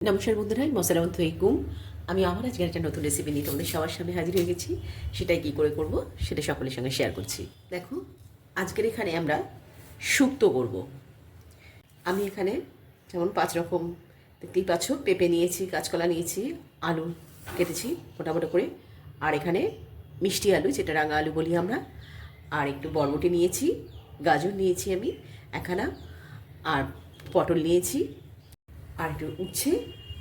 নমস্কার বন্ধুরা, আসসালামু আলাইকুম। আমি আবার আজকে একটা নতুন রেসিপি নিয়ে তোমাদের সবার সামনে হাজির হয়ে গেছি। সেটাই কী করে করব সেটা সকলের সঙ্গে শেয়ার করছি। দেখো, আজকের এখানে আমরা শুক্তো করব। আমি এখানে যেমন 5 রকম দেখতেই পাচ্ছ, পেঁপে নিয়েছি, কাঁচকলা নিয়েছি, আলু কেটেছি মোটামোটা করে, আর এখানে মিষ্টি আলু যেটা রাঙা আলু বলি আমরা, আর একটু বরবটি নিয়েছি, গাজর নিয়েছি আমি একখানা, আর পটল নিয়েছি, আর একটু উচ্ছে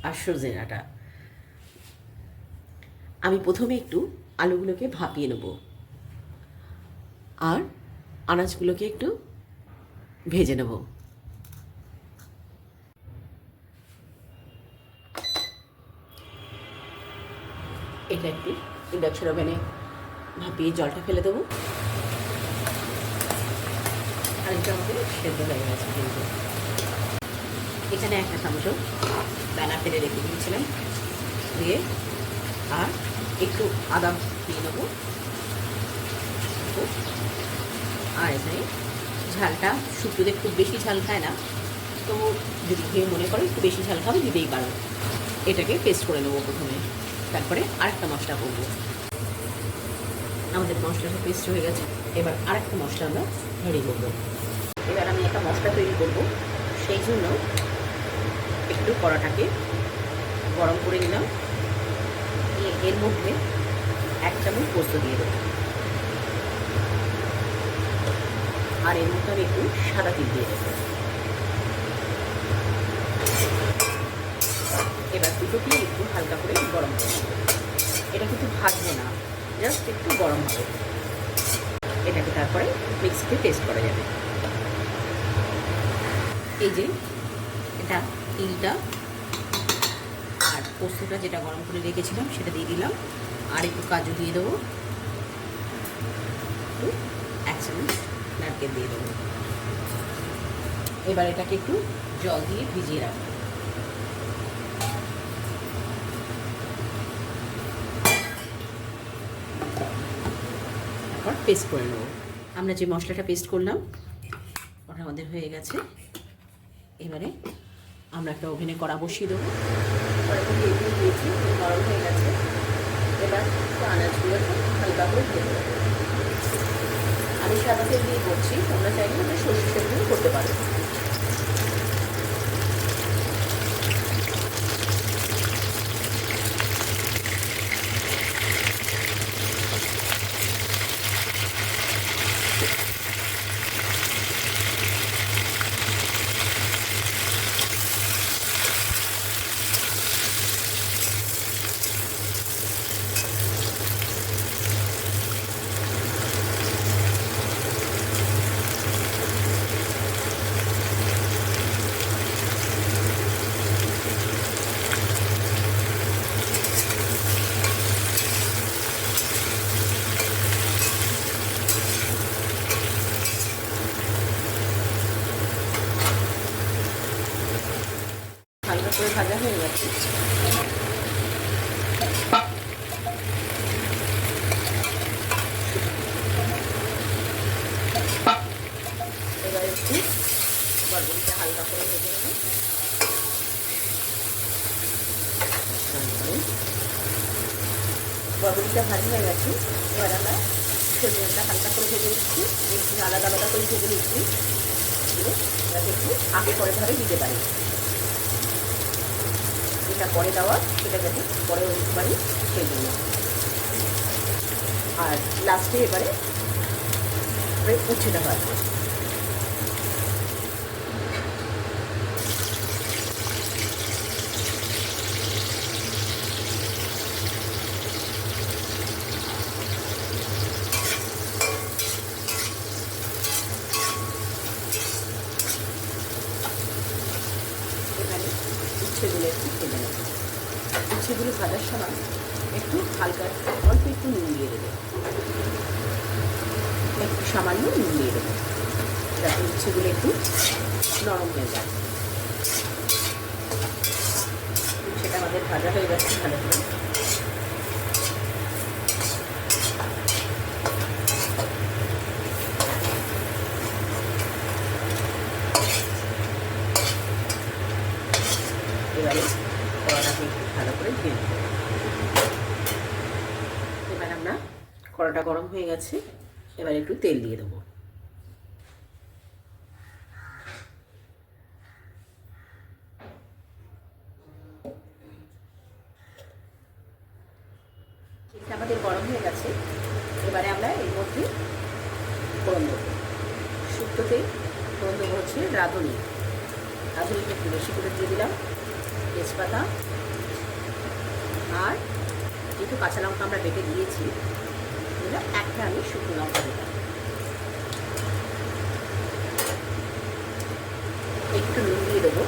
আর সজনে ডাঁটা। আমি প্রথমে একটু আলুগুলোকে ভাপিয়ে নেব আর আনাজগুলোকে একটু ভেজে নেব। এটা একটু ইন্ডাকশন ওভেনে ভাপিয়ে জলটা ফেলে দেবো। আর এটা আমাদের সেদ্ধ হয়ে গেছে কিন্তু। এখানে একটা চামচও দানা ফেলে রেখে দিয়েছিলাম, দিয়ে আর একটু আদা দিয়ে নেবো। আর এখানে ঝালটা শুক্তোতে খুব বেশি ঝাল খায় না, তো যদি কেউ মনে করে একটু বেশি ঝাল খাবে দিতেই পারো। এটাকে পেস্ট করে নেবো প্রথমে, তারপরে আরেকটা মশলা করবো। আমাদের মশলাটা পেস্ট হয়ে গেছে, এবার আরেকটা মশলা আমরা রেডি করবো। এবার আমি একটা মশলা তৈরি করবো, সেই জন্য একটু কড়াটাকে গরম করে নিলাম। এর মধ্যে 1 চামচ পোস্ত দিয়ে দেবো, আর এর মধ্যে আমি একটু সাদা তিল দিয়ে দেবো। এবার দুটোকে একটু হালকা করে গরম করে নেবো। এটা কিন্তু ভাজবো না, জাস্ট একটু গরম হবে। এটাকে তারপরে মিক্সিতে পেস্ট করা যাবে। এই যে এটা তিলটা আর পোস্তটা যেটা গরম করে রেখেছিলাম সেটা দিয়ে দিলাম, আর একটু কাজু দিয়ে দেবো, 1 চামচ নারকেল দিয়ে দেবো। এবার এটাকে একটু জল দিয়ে ভিজিয়ে রাখবো। তারপর পেস্ট করে নেবো। আমরা যে মশলাটা পেস্ট করলাম ওটা আমাদের হয়ে গেছে। এবারে আমরা একটা ওভেনে কড়া বসিয়ে দেবো। কড়াটা দিয়ে দিয়েছি, গরম হয়ে গেছে। এবার আনাজগুলো হালকা করে ভেজে দেবো। আমি সাদা তেল দিয়ে করছি, তোমরা চাইলে সরষের তেল দিয়ে করতে পারো। হালকা করে ভাজা হয়ে গেছে। এবার একটু বরবটিটা হালকা করে ভেজে নেব। বরবটিটা ভাজা হয়ে গেছে। এবার আমরা সজনেটা হালকা করে ভেজে নিচ্ছি, একটু আলাদা আলাদা করে ভেজে নিচ্ছি, যাতে একটু আগে পরে ভাবে দিতে পারি। এটা পরে দেওয়া, সেটা যাতে পরে দিতে পারি সেই জন্য। আর লাস্টে এবারে উচ্ছেটা ভাজবো। এখানে উচ্ছেগুলো একটু ভেজে নেব। উচ্ছেগুলো ভাজার সময় একটু হালকা অল্প একটু নুন দিয়ে দেবে, একটু সামান্য নুন দিয়ে দেবো, যাতে উচ্ছেগুলো একটু নরম হয়ে যায়। সেটা আমাদের ভাজা হয়ে যাচ্ছে ভালো করে। এবারে কড়াটাকে একটু ভালো করে ধুয়ে নেব। এবার আমরা কড়াটা গরম হয়ে গেছে, এবার একটু তেল দিয়ে দেবো। তেলটা আমাদের গরম হয়ে গেছে, এবারে আমরা এর মধ্যে ফোড়ন দেবো। শুক্তোতে ফোড়ন দেবো হচ্ছে রাঁধুনি। রাঁধুনিটা একটু বেশি করে দিয়ে দিলাম, তেজপাতা আর যেহেতু কাঁচা লঙ্কা আমরা বেটে দিয়েছি, দিলাম একটা আমি শুকনো লঙ্কা দিলাম। একটু নুন দিয়ে দেবো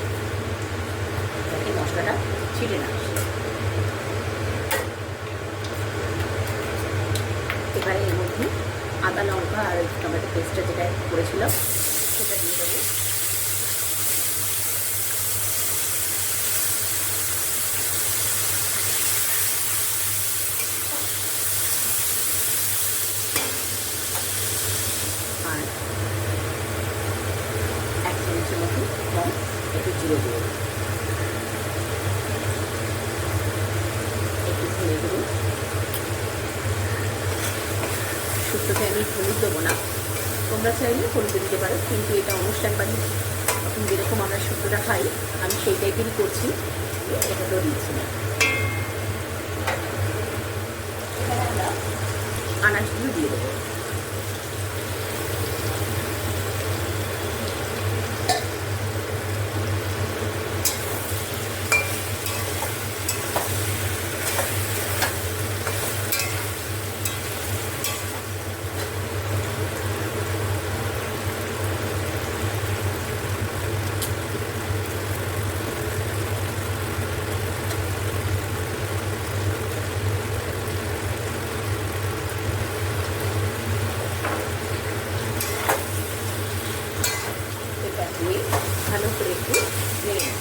যাতে মশলাটা ছিটে না আসে। এবারে এর মধ্যে আদা লঙ্কা আর টমেটো পেস্টটা যেটা করেছিলাম সেটা দিয়ে দেবো। আর 1 চামচের মতো কম একটু জিরে দেবো, একটু ধনে দেবো। শুক্তোতে আমি হলুদ দেবো না, তোমরা চাইলে হলুদ দিতে পারো, কিন্তু এটা অনুষ্ঠান বাড়ি এখন যেরকম আমরা শুক্তোটা খাই আমি সেই টাইপেরই করছি, এটাতেও দিচ্ছি না। এখানে আমরা আনাজগুলো দিয়ে দেবো। ভালো করে একটু নেড়ে নেব।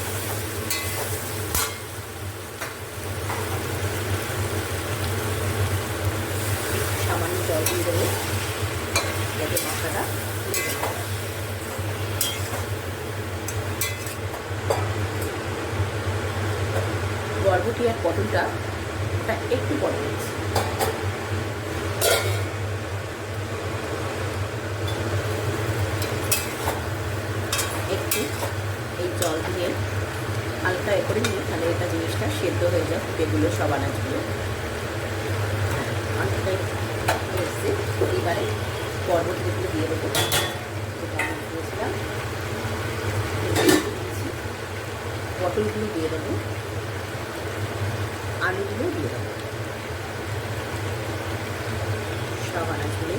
সামান্য জল দিয়ে দেবো যাতে মশলাটা বরবটি আর পটলটা ওটা একটু পরে দিচ্ছি। একটু এই জল দিয়ে হালকা এ করে নিয়ে তাহলে এটা জিনিসটা সেদ্ধ হয়ে যায়, এগুলো সব আনাজগুলো অনেকটাই এসছে। এবারে বরবটিগুলো দিয়ে দেবো, যেটা আমি দিয়েছিলাম। পটলগুলো দিয়ে দেবো, আলুগুলো দিয়ে দেবো, সব আনাজগুলো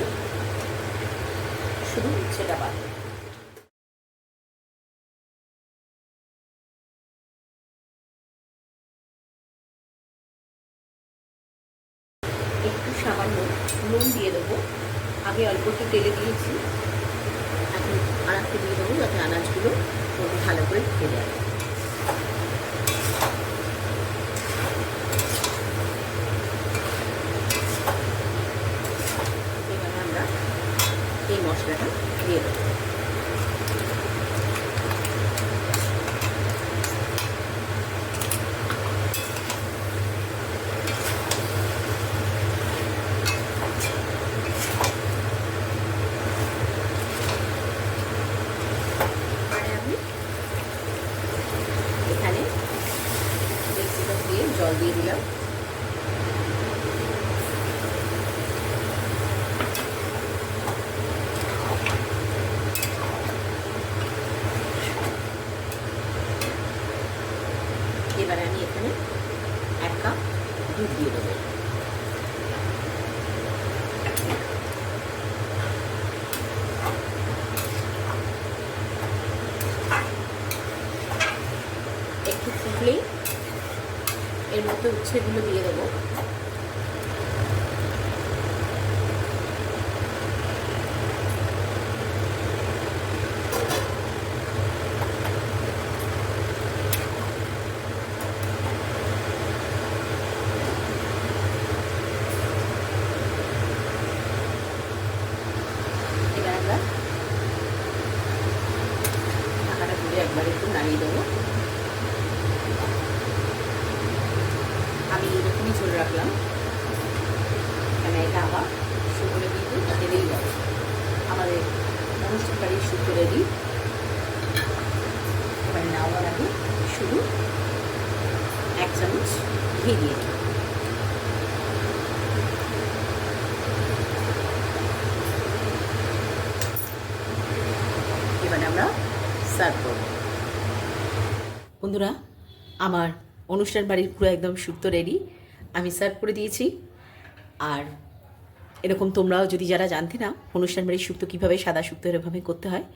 শুধু উচ্ছেটা বাদ। একটু সামান্য নুন দিয়ে দেবো, আগে অল্প একটু তেলে দিয়েছি, এখন আর একটু দিয়ে দেবো যাতে আনাজগুলো ভালো করে ঢুকে যায়। এবারে আমরা এই মশলাটা দিয়ে দেবো। এখানে দিয়ে জল দিয়ে দিলাম। এবারে আমি এখানে 1 কাপ দুধ দিয়ে দেবো। একটু ফুটলেই এর মধ্যে উচ্ছেগুলো দিয়ে দেবো। এবার আমরা ঢাকাটা ঘুরে একবার একটু নাড়িয়ে দেবো। আমি এরকমই চলে রাখলাম, কেন এটা আবার শুকনো কিন্তু ঢেলেই যাবে। আমাদের অনুষ্ঠান বাড়ির শুক্তো রেডি। এবারে নেওয়ার আগে শুধু 1 চামচ ঘি দিয়ে দিই। এবারে আমরা সার্ভ করব। বন্ধুরা, আমার অনুষ্ঠান বাড়ির পুরো একদম শুক্তো রেডি, আমি সার্ভ করে দিয়েছি। আর এরকম তোমরাও যদি যারা জানতে না অনুষ্ঠান বাড়ির শুক্তো কীভাবে সাদা শুক্তো এরভাবে করতে হয়,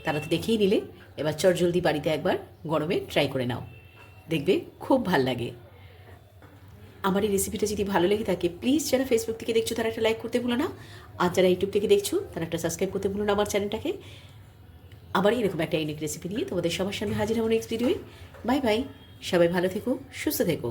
তারা তো দেখেই নিলে। এবার চটজলদি বাড়িতে একবার গরমে ট্রাই করে নাও, দেখবে খুব ভাল লাগে। আমার এই রেসিপিটা যদি ভালো লেগে থাকে, প্লিজ যারা ফেসবুক থেকে দেখছো তারা একটা লাইক করতে ভুলো না, আর যারা ইউটিউব থেকে দেখছো তারা একটা সাবস্ক্রাইব করতে ভুলো না আমার চ্যানেলটাকে। আবার এরকম একটা ইউনিক রেসিপি নিয়ে তোমাদের সবার সামনে হাজির হবো নেক্সট ভিডিওয়ে। বাই বাই, সবাই ভালো থেকো, সুস্থ থেকো।